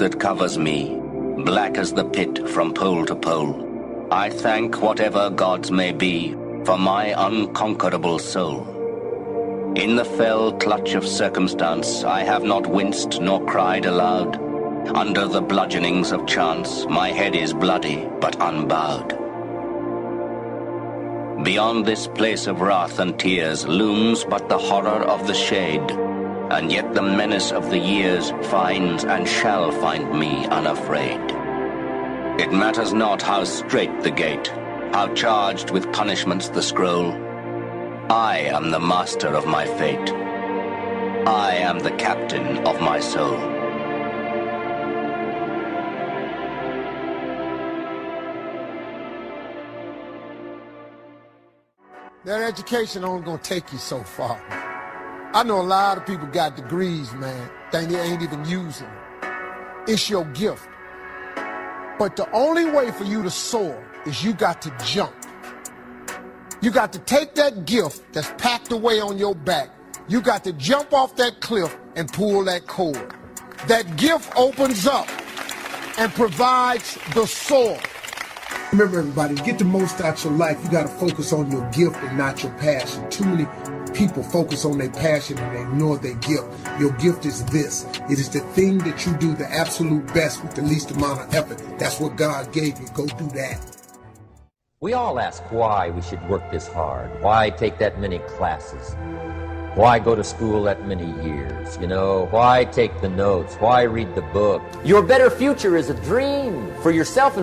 that covers me, black as the pit from pole to pole. I thank whatever gods may be for my unconquerable soul. In the fell clutch of circumstance, I have not winced nor cried aloud. Under the bludgeonings of chance, my head is bloody but unbowed. Beyond this place of wrath and tears looms but the horror of the shade, and yet the menace of the years finds and shall find me unafraid. It matters not how strait the gate, how charged with punishments the scroll. I am the master of my fate. I am the captain of my soul. That education only gonna take you so far. I know a lot of people got degrees, man, they ain't even using it. It's your gift. But the only way for you to soar is you got to jump. You got to take that gift that's packed away on your back. You got to jump off that cliff and pull that cord. That gift opens up and provides the soar. Remember, everybody, to get the most out your life, you got to focus on your gift and not your passion. Too many people focus on their passion and they ignore their gift. Your gift is this. It is the thing that you do the absolute best with the least amount of effort. That's what God gave you. Go do that. We all ask why we should work this hard. Why take that many classes? Why go to school that many years? You know, why take the notes? Why read the book? Your better future is a dream for yourself and